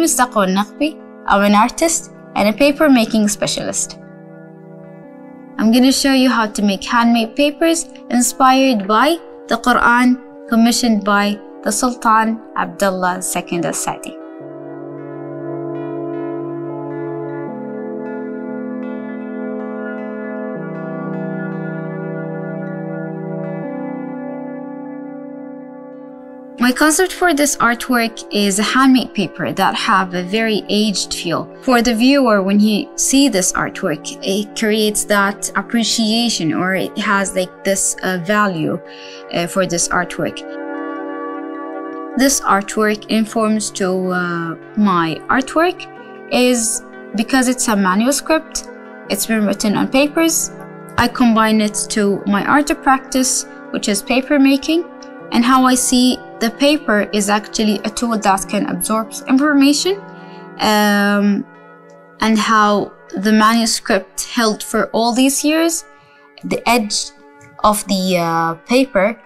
name is Taqwa Naqbi. I'm an artist and a paper making specialist. I'm going to show you how to make handmade papers inspired by the Quran, commissioned by the Sultan Abdullah II al-Saadi. My concept for this artwork is a handmade paper that have a very aged feel. For the viewer, when he see this artwork, it creates that appreciation, or it has like this value for this artwork. This artwork informs to my artwork is because it's a manuscript. It's been written on papers. I combine it to my art of practice, which is paper making, and how I see the paper is actually a tool that can absorb information, and how the manuscript held for all these years, the edge of the paper,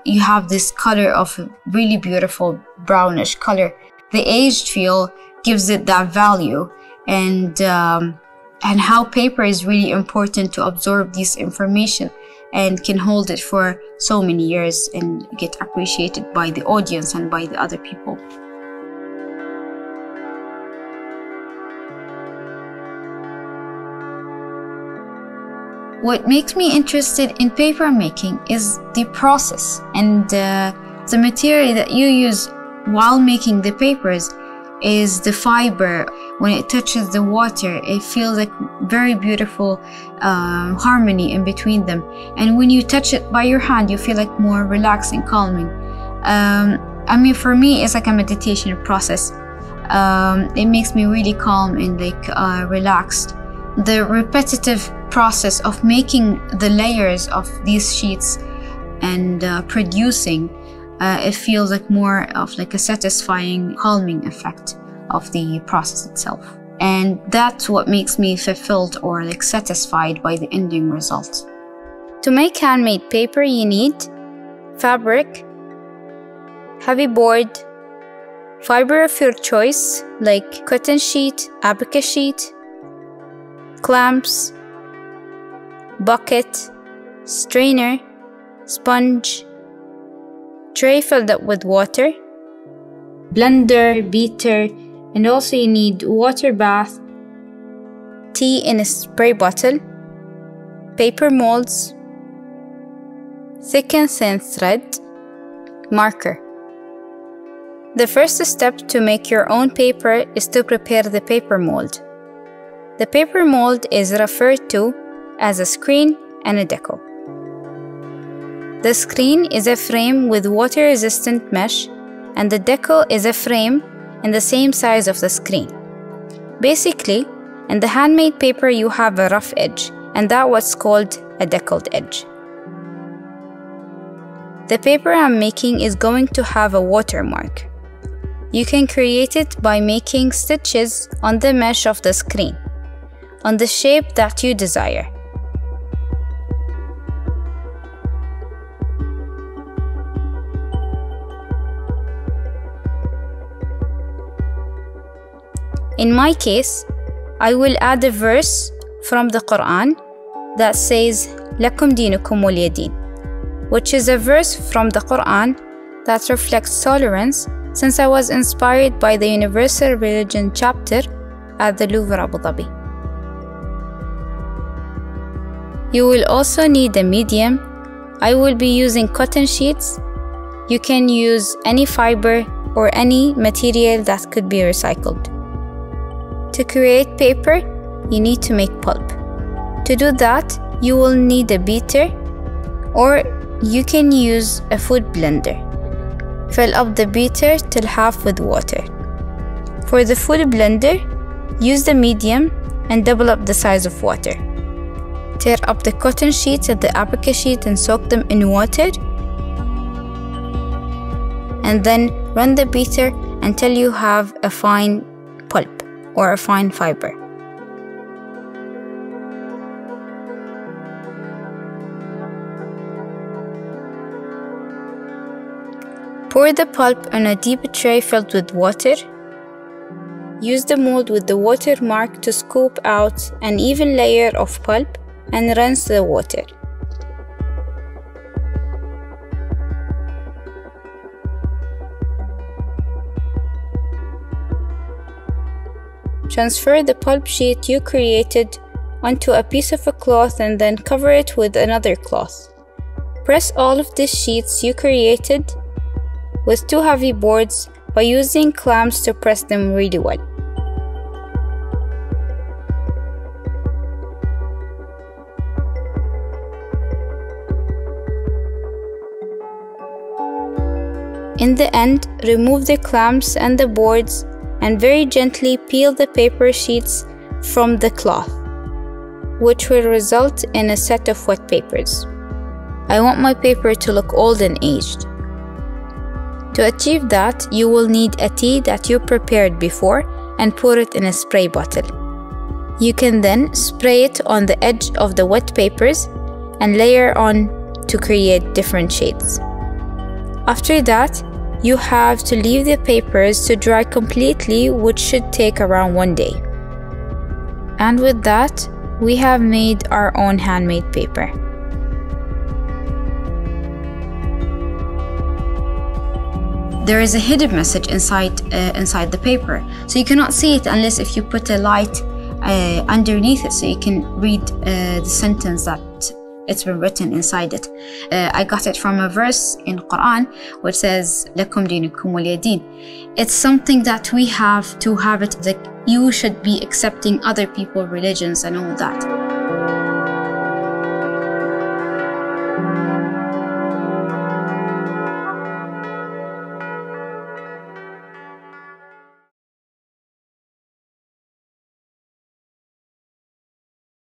you have this color of really beautiful brownish color. The aged feel gives it that value, and how paper is really important to absorb this information and can hold it for so many years and get appreciated by the audience and by the other people. What makes me interested in paper making is the process and the material that you use while making the papers is the fiber. When it touches the water, it feels like very beautiful harmony in between them, and when you touch it by your hand, you feel like more relaxed and calming. I mean, for me, it's like a meditation process. It makes me really calm and like relaxed. The repetitive process of making the layers of these sheets and producing, it feels like more of like a satisfying, calming effect of the process itself. And that's what makes me fulfilled or like satisfied by the ending result. To make handmade paper, you need fabric, heavy board, fiber of your choice like cotton sheet, abaca sheet, clamps, bucket, strainer, sponge, tray filled up with water, blender, beater, and also you need water bath, tea in a spray bottle, paper molds, thick and thin thread, marker. The first step to make your own paper is to prepare the paper mold. The paper mold is referred to as a screen and a decal. The screen is a frame with water-resistant mesh, and the decal is a frame in the same size of the screen. Basically, in the handmade paper you have a rough edge, and that's what's called a decaled edge. The paper I'm making is going to have a watermark. You can create it by making stitches on the mesh of the screen, on the shape that you desire. In my case, I will add a verse from the Quran that says, "Lakum dinukum waliya din," which is a verse from the Quran that reflects tolerance, since I was inspired by the Universal Religion chapter at the Louvre, Abu Dhabi. You will also need a medium. I will be using cotton sheets. You can use any fiber or any material that could be recycled. To create paper, you need to make pulp. To do that, you will need a beater, or you can use a food blender. Fill up the beater till half with water. For the food blender, use the medium and double up the size of water. Tear up the cotton sheets and the abaca sheet and soak them in water. And then run the beater until you have a fine pulp or a fine fiber. Pour the pulp on a deep tray filled with water. use the mold with the watermark to scoop out an even layer of pulp and rinse the water. Transfer the pulp sheet you created onto a piece of a cloth and then cover it with another cloth. Press all of the sheets you created with 2 heavy boards by using clamps to press them really well. In the end, remove the clamps and the boards and very gently peel the paper sheets from the cloth, which will result in a set of wet papers. I want my paper to look old and aged. To achieve that, you will need a tea that you prepared before and pour it in a spray bottle. You can then spray it on the edge of the wet papers and layer on to create different shades. After that, you have to leave the papers to dry completely, which should take around 1 day. And with that, we have made our own handmade paper. There is a hidden message inside the paper, so you cannot see it unless if you put a light underneath it, so you can read the sentence that it's been written inside it. I got it from a verse in Quran which says "Lakum dinukum waliya din." It's something that we have to have it, that you should be accepting other people's religions and all that.